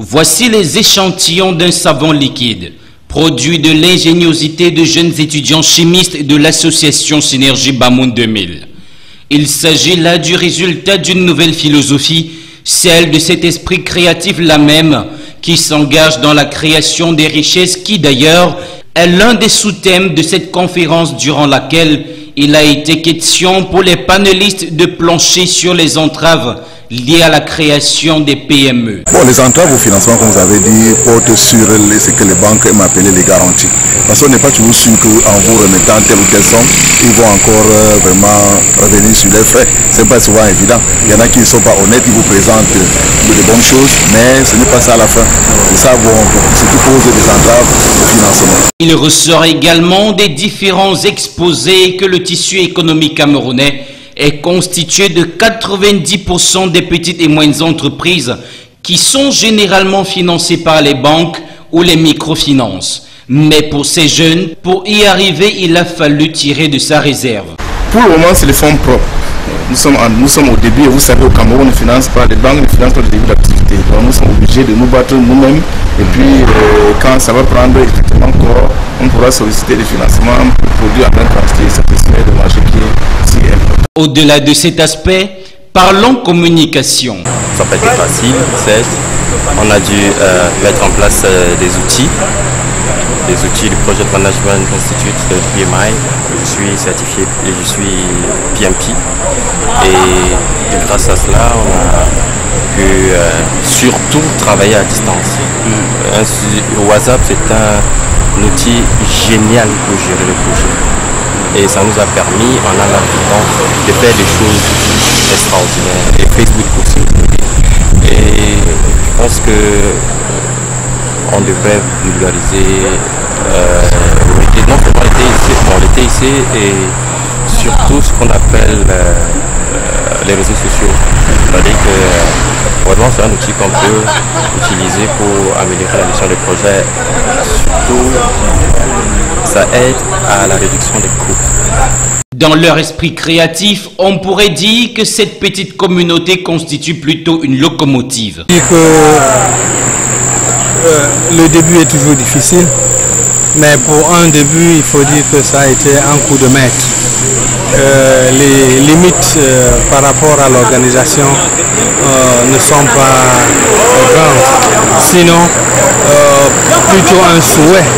Voici les échantillons d'un savon liquide, produit de l'ingéniosité de jeunes étudiants chimistes de l'association Synergie Bamoun 2000. Il s'agit là du résultat d'une nouvelle philosophie, celle de cet esprit créatif là même, qui s'engage dans la création des richesses qui d'ailleurs est l'un des sous-thèmes de cette conférence durant laquelle il a été question pour les panélistes de plancher sur les entraves liées à la création des PME. Bon, les entraves au financement, comme vous avez dit, portent sur ce que les banques aiment appeler les garanties. Parce qu'on n'est pas toujours sûr qu'en vous remettant telle ou telle somme, ils vont encore vraiment revenir sur les frais. Ce n'est pas souvent évident. Il y en a qui ne sont pas honnêtes, ils vous présentent de bonnes choses, mais ce n'est pas ça à la fin. Et ça, bon, c'est tout pose des entraves au financement. Il ressort également des différents exposés que le tissu économique camerounais est constitué de 90% des petites et moyennes entreprises qui sont généralement financées par les banques ou les microfinances. Mais pour ces jeunes, pour y arriver, il a fallu tirer de sa réserve. Pour le moment, c'est les fonds propres. Nous sommes au début et vous savez, au Cameroun, on ne finance pas, les banques ne financent pas le début d'activité. Donc nous sommes obligés de nous battre nous-mêmes et puis quand ça va prendre effectivement corps, on pourra solliciter des financements pour produire en même quantité, satisfaire le marché qui est si important. Au-delà de cet aspect, parlons communication. Ça n'a pas été facile, certes. On a dû mettre en place des outils du Project Management Institute de PMI. Je suis certifié et je suis PMP. Et grâce à cela, on a pu surtout travailler à distance. WhatsApp, c'est un outil génial pour gérer le projet. Et ça nous a permis, en un laps de temps, de faire des choses extraordinaires. Et Facebook aussi. Et je pense que on devrait vulgariser non seulement l'été ici et surtout ce qu'on appelle les réseaux sociaux. C'est-à-dire que vraiment c'est un outil qu'on peut utiliser pour améliorer la gestion des projets. Surtout, ça aide à la réduction des coûts. Dans leur esprit créatif, on pourrait dire que cette petite communauté constitue plutôt une locomotive. Le début est toujours difficile, mais pour un début, il faut dire que ça a été un coup de maître. Les limites par rapport à l'organisation ne sont pas grandes. Sinon, plutôt un souhait.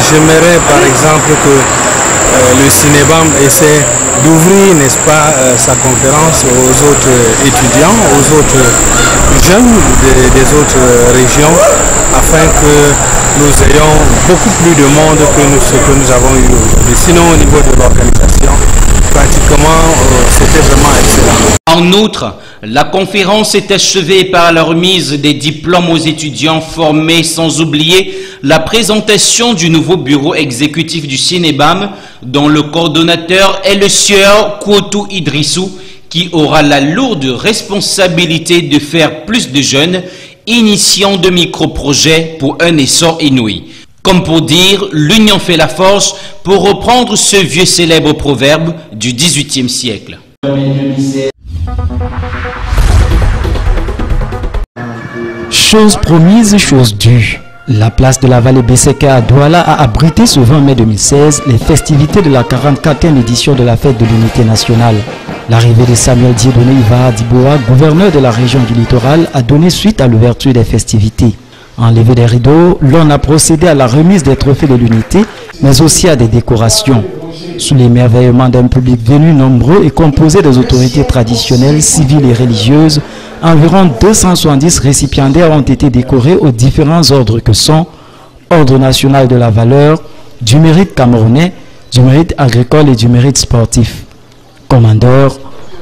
J'aimerais par exemple que le Cinébam essaie d'ouvrir, n'est-ce pas, sa conférence aux autres étudiants, aux autres jeunes des autres régions, afin que nous ayons beaucoup plus de monde que ce que nous avons eu aujourd'hui. Sinon, au niveau de l'organisation, pratiquement, c'était vraiment excellent. En outre, la conférence est achevée par la remise des diplômes aux étudiants formés, sans oublier la présentation du nouveau bureau exécutif du Cinébam, dont le coordonnateur est le sieur Kouotou Idrissou, qui aura la lourde responsabilité de faire plus de jeunes initiants de micro-projets pour un essor inouï. Comme pour dire, l'union fait la force, pour reprendre ce vieux célèbre proverbe du XVIIIe siècle. Chose promise, chose due. La place de la vallée Besseka à Douala a abrité ce 20 mai 2016 les festivités de la 44e édition de la fête de l'unité nationale. L'arrivée de Samuel Dieudonné Ivara Diboa, gouverneur de la région du littoral, a donné suite à l'ouverture des festivités. Enlevé des rideaux, l'on a procédé à la remise des trophées de l'unité, mais aussi à des décorations. Sous l'émerveillement d'un public venu nombreux et composé des autorités traditionnelles, civiles et religieuses, environ 270 récipiendaires ont été décorés aux différents ordres que sont Ordre national de la valeur, du mérite camerounais, du mérite agricole et du mérite sportif. Commandeurs,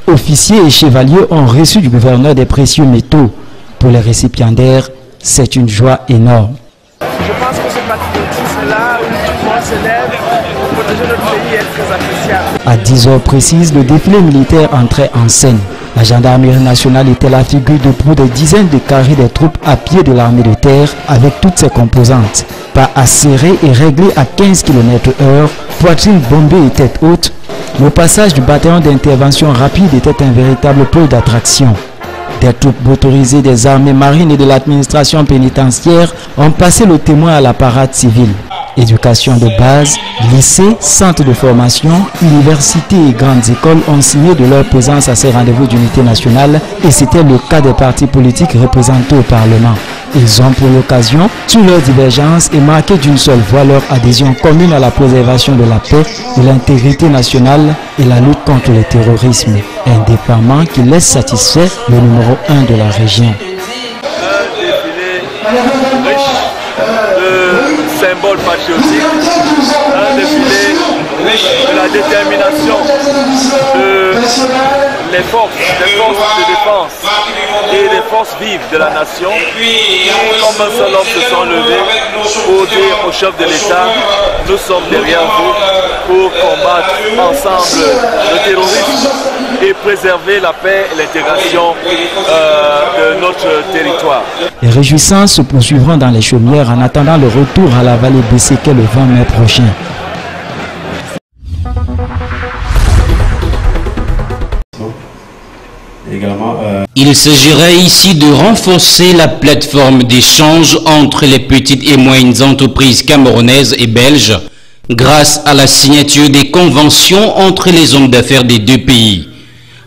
officiers et chevaliers ont reçu du gouverneur des précieux métaux. Pour les récipiendaires, c'est une joie énorme. Je pense que ce patriotisme-là, où tout le monde se lève pour protéger notre pays, est très appréciable. À 10 heures précises, le défilé militaire entrait en scène. La gendarmerie nationale était la figure de proue des dizaines de carrés des troupes à pied de l'armée de terre avec toutes ses composantes. Pas acéré et réglé à 15 km/h, poitrine bombée et tête haute, le passage du bataillon d'intervention rapide était un véritable pôle d'attraction. Des troupes motorisées des armées marines et de l'administration pénitentiaire ont passé le témoin à la parade civile. Éducation de base, lycées, centres de formation, universités et grandes écoles ont signé de leur présence à ces rendez-vous d'unité nationale et c'était le cas des partis politiques représentés au Parlement. Ils ont pour l'occasion, sur leurs divergences et marqué d'une seule voix leur adhésion commune à la préservation de la paix, de l'intégrité nationale et la lutte contre le terrorisme. Un déploiement qui laisse satisfait le numéro 1 de la région. Symbole patriotique, un défilé de la détermination des forces de défense et des forces vives de la nation qui, comme un seul homme, se sont levés pour dire au chef de l'État, nous sommes derrière vous pour combattre ensemble le terrorisme et préserver la paix et l'intégration de notre territoire. Les réjouissances se poursuivront dans les chaumières en attendant le retour à la vallée Besséké le 20 mai prochain. Il s'agirait ici de renforcer la plateforme d'échange entre les petites et moyennes entreprises camerounaises et belges grâce à la signature des conventions entre les hommes d'affaires des deux pays.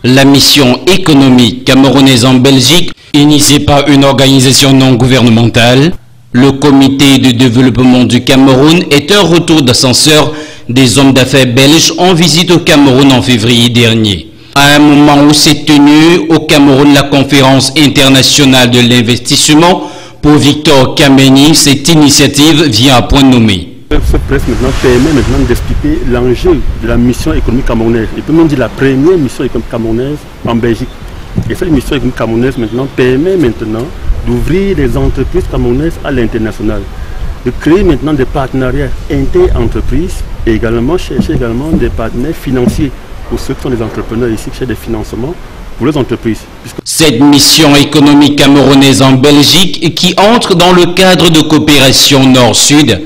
La mission économique camerounaise en Belgique, initiée par une organisation non gouvernementale, le Comité de développement du Cameroun, est un retour d'ascenseur des hommes d'affaires belges en visite au Cameroun en février dernier. À un moment où s'est tenue au Cameroun la conférence internationale de l'investissement, pour Victor Kameni, cette initiative vient à point nommé. Cette presse maintenant permet maintenant d'expliquer l'enjeu de la mission économique camerounaise. Et peut même dire la première mission économique camerounaise en Belgique. Et cette mission économique camerounaise maintenant permet maintenant d'ouvrir les entreprises camerounaises à l'international, de créer maintenant des partenariats inter-entreprises et également chercher également des partenaires financiers pour ceux qui sont des entrepreneurs ici qui cherchent des financements pour les entreprises. Cette mission économique camerounaise en Belgique qui entre dans le cadre de coopération Nord-Sud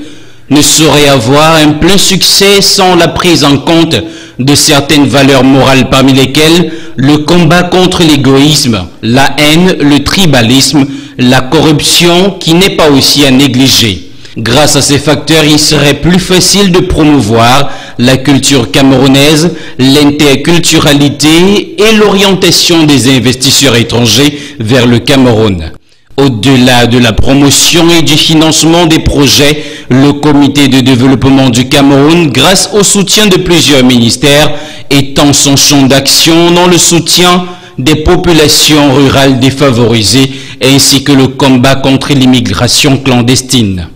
ne saurait avoir un plein succès sans la prise en compte de certaines valeurs morales parmi lesquelles le combat contre l'égoïsme, la haine, le tribalisme, la corruption qui n'est pas aussi à négliger. Grâce à ces facteurs, il serait plus facile de promouvoir la culture camerounaise, l'interculturalité et l'orientation des investisseurs étrangers vers le Cameroun. Au-delà de la promotion et du financement des projets, le Comité de développement du Cameroun, grâce au soutien de plusieurs ministères, étend son champ d'action dans le soutien des populations rurales défavorisées ainsi que le combat contre l'immigration clandestine.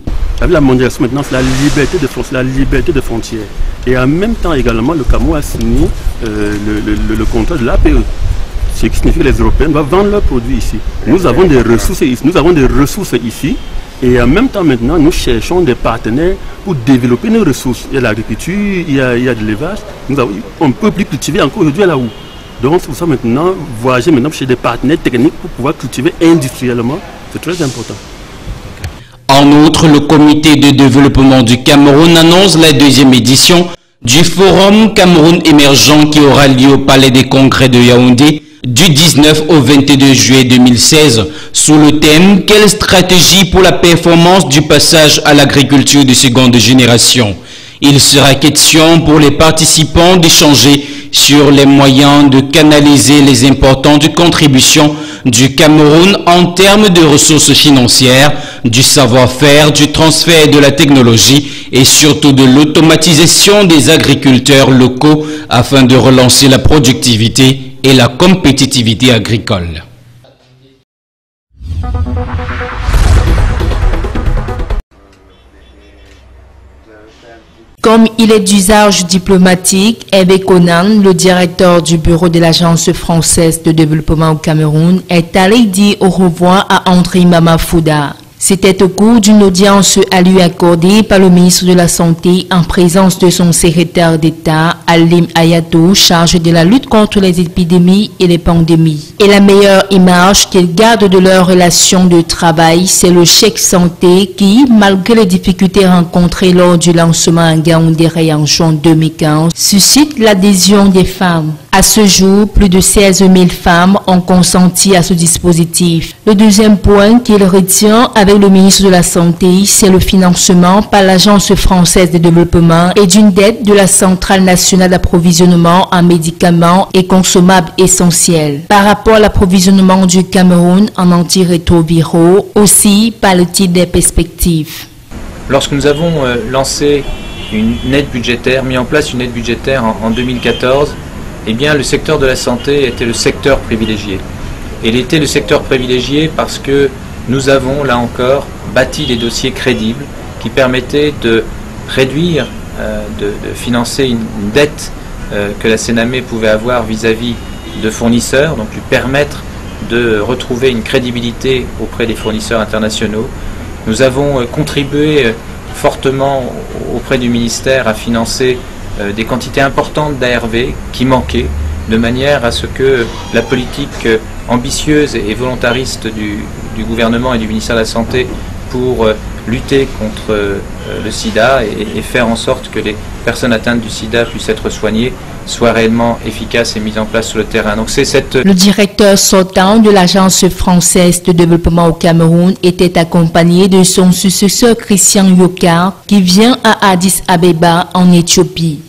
La mondialisation maintenant, c'est la liberté de frontières. Et en même temps également, le Cameroun a signé le contrat de l'APE. Ce qui signifie que les Européens doivent vendre leurs produits ici. Nous avons des ressources ici. Et en même temps maintenant, nous cherchons des partenaires pour développer nos ressources. Il y a l'agriculture, il y a de l'élevage. On ne peut plus cultiver encore aujourd'hui à la houe. Donc c'est pour ça maintenant, voyager maintenant chez des partenaires techniques pour pouvoir cultiver industriellement, c'est très important. En outre, le Comité de développement du Cameroun annonce la deuxième édition du Forum Cameroun émergent qui aura lieu au Palais des Congrès de Yaoundé du 19 au 22 juillet 2016 sous le thème « Quelle stratégie pour la performance du passage à l'agriculture de seconde génération ?» Il sera question pour les participants d'échanger sur les moyens de canaliser les importantes contributions du Cameroun en termes de ressources financières, du savoir-faire, du transfert de la technologie et surtout de l'automatisation des agriculteurs locaux afin de relancer la productivité et la compétitivité agricole. Comme il est d'usage diplomatique, Hervé Konan, le directeur du bureau de l'Agence française de développement au Cameroun, est allé dire au revoir à André Mamafouda. C'était au cours d'une audience à lui accordée par le ministre de la Santé en présence de son secrétaire d'État, Alim Ayato, chargé de la lutte contre les épidémies et les pandémies. Et la meilleure image qu'ils gardent de leur relation de travail, c'est le chèque santé qui, malgré les difficultés rencontrées lors du lancement à Yaoundé en juin 2015, suscite l'adhésion des femmes. À ce jour, plus de 16 000 femmes ont consenti à ce dispositif. Le deuxième point qu'il retient avec le ministre de la Santé, c'est le financement par l'Agence française de développement et d'une dette de la Centrale nationale d'approvisionnement en médicaments et consommables essentiels. Par rapport à l'approvisionnement du Cameroun en antirétroviraux, aussi parle-t-il des perspectives. Lorsque nous avons lancé une aide budgétaire, mis en place une aide budgétaire en 2014, eh bien le secteur de la santé était le secteur privilégié. Et il était le secteur privilégié parce que nous avons, là encore, bâti des dossiers crédibles qui permettaient de réduire, de financer une dette que la CNAME pouvait avoir vis-à-vis de fournisseurs, donc lui permettre de retrouver une crédibilité auprès des fournisseurs internationaux. Nous avons contribué fortement auprès du ministère à financer des quantités importantes d'ARV qui manquaient, de manière à ce que la politique ambitieuse et volontariste du gouvernement et du ministère de la Santé pour lutter contre le sida et faire en sorte que les personnes atteintes du sida puissent être soignées soit réellement efficace et mise en place sur le terrain. Donc c'est Le directeur sortant de l'Agence française de développement au Cameroun était accompagné de son successeur Christian Yokar qui vient à Addis Abeba en Éthiopie.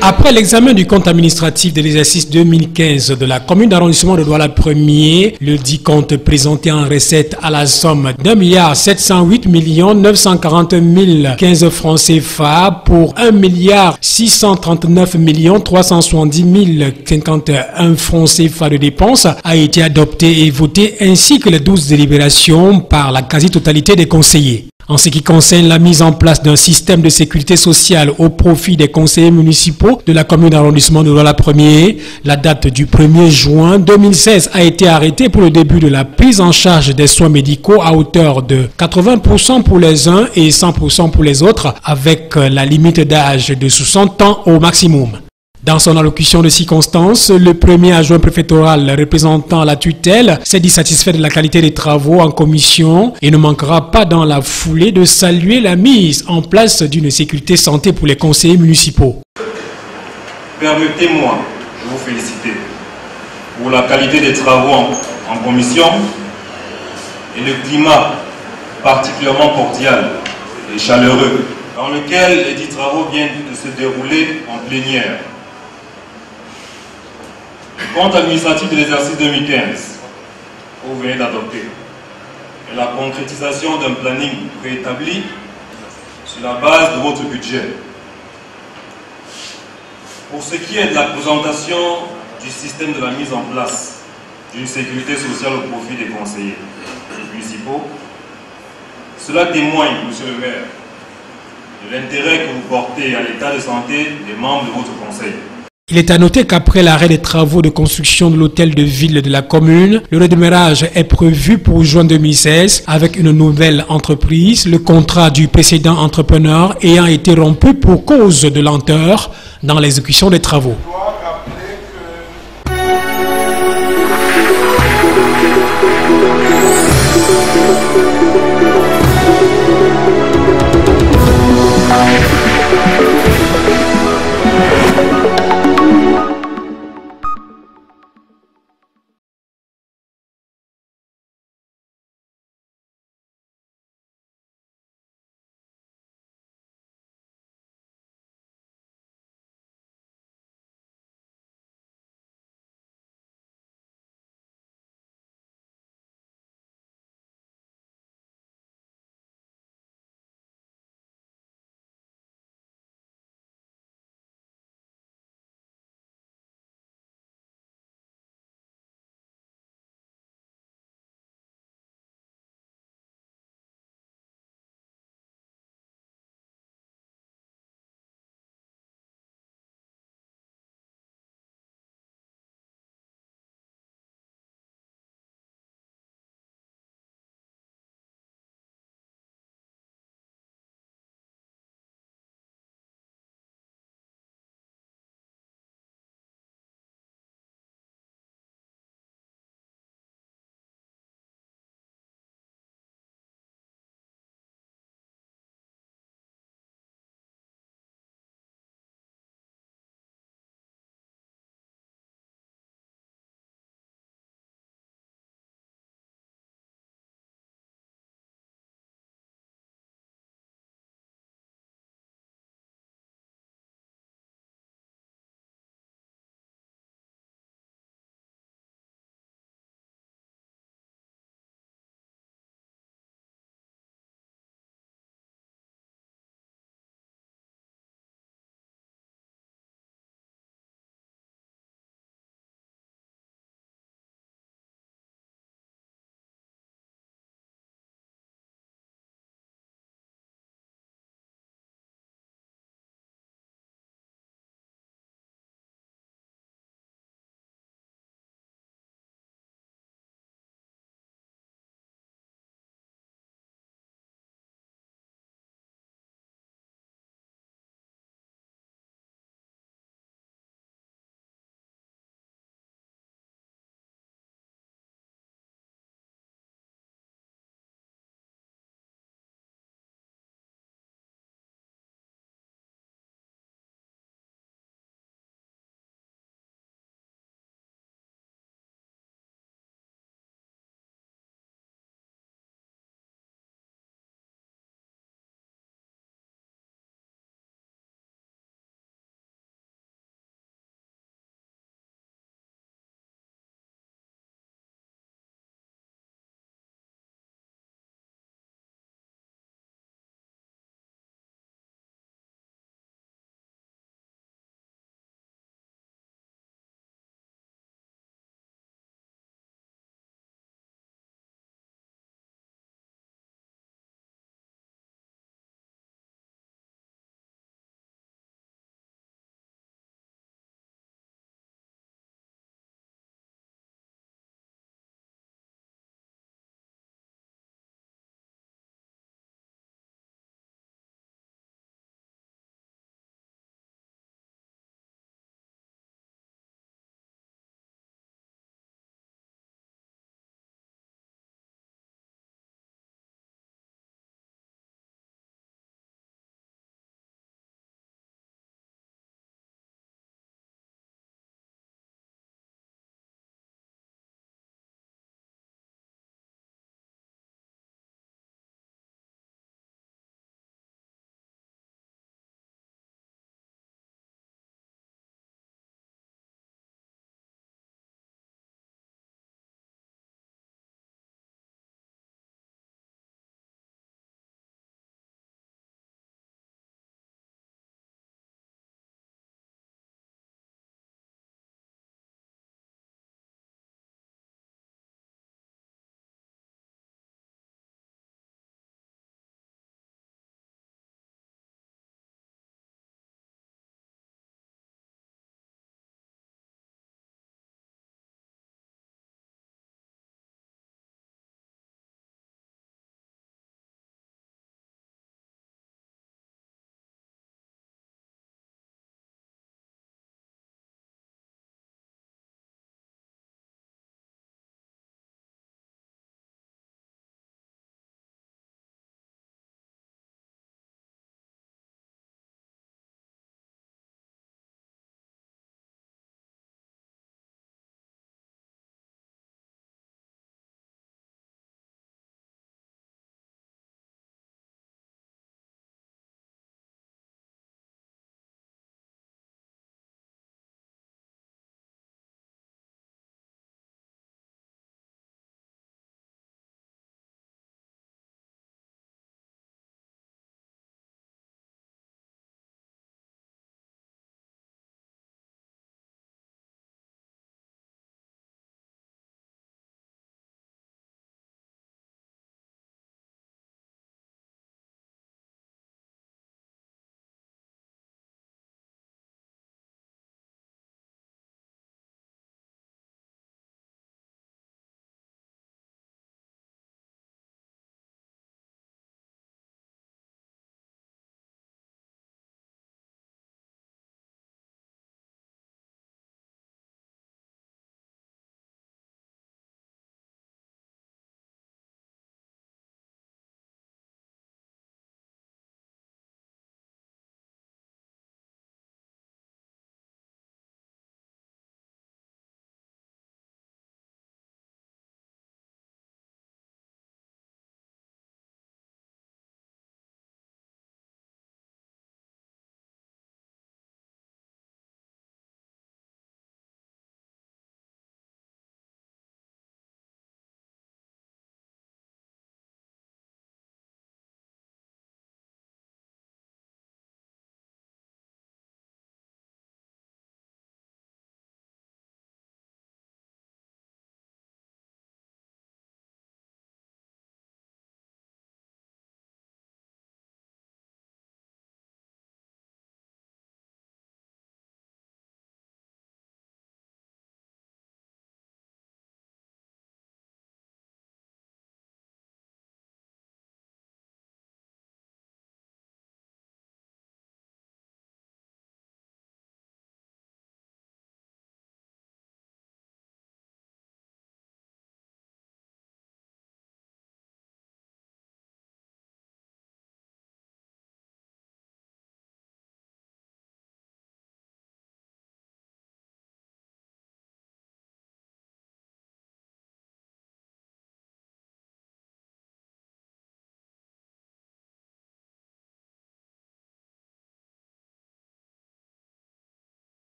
Après l'examen du compte administratif de l'exercice 2015 de la commune d'arrondissement de Douala 1er, le dit compte présenté en recette à la somme d'1 708 940 015 francs CFA pour 1 639 370 051 francs CFA de dépenses a été adopté et voté ainsi que les 12 délibérations par la quasi-totalité des conseillers. En ce qui concerne la mise en place d'un système de sécurité sociale au profit des conseillers municipaux de la commune d'arrondissement de Douala 1er, la date du 1er juin 2016 a été arrêtée pour le début de la prise en charge des soins médicaux à hauteur de 80% pour les uns et 100% pour les autres, avec la limite d'âge de 60 ans au maximum. Dans son allocution de circonstance, le premier adjoint préfectoral représentant la tutelle s'est dit satisfait de la qualité des travaux en commission et ne manquera pas dans la foulée de saluer la mise en place d'une sécurité santé pour les conseillers municipaux. Permettez-moi de vous féliciter pour la qualité des travaux en commission et le climat particulièrement cordial et chaleureux dans lequel les dits travaux viennent de se dérouler en plénière. Le compte administratif de l'exercice 2015 que vous venez d'adopter est la concrétisation d'un planning préétabli sur la base de votre budget. Pour ce qui est de la présentation du système de la mise en place d'une sécurité sociale au profit des conseillers municipaux, cela témoigne, monsieur le maire, de l'intérêt que vous portez à l'état de santé des membres de votre conseil. Il est à noter qu'après l'arrêt des travaux de construction de l'hôtel de ville de la commune, le redémarrage est prévu pour juin 2016 avec une nouvelle entreprise, le contrat du précédent entrepreneur ayant été rompu pour cause de lenteur dans l'exécution des travaux.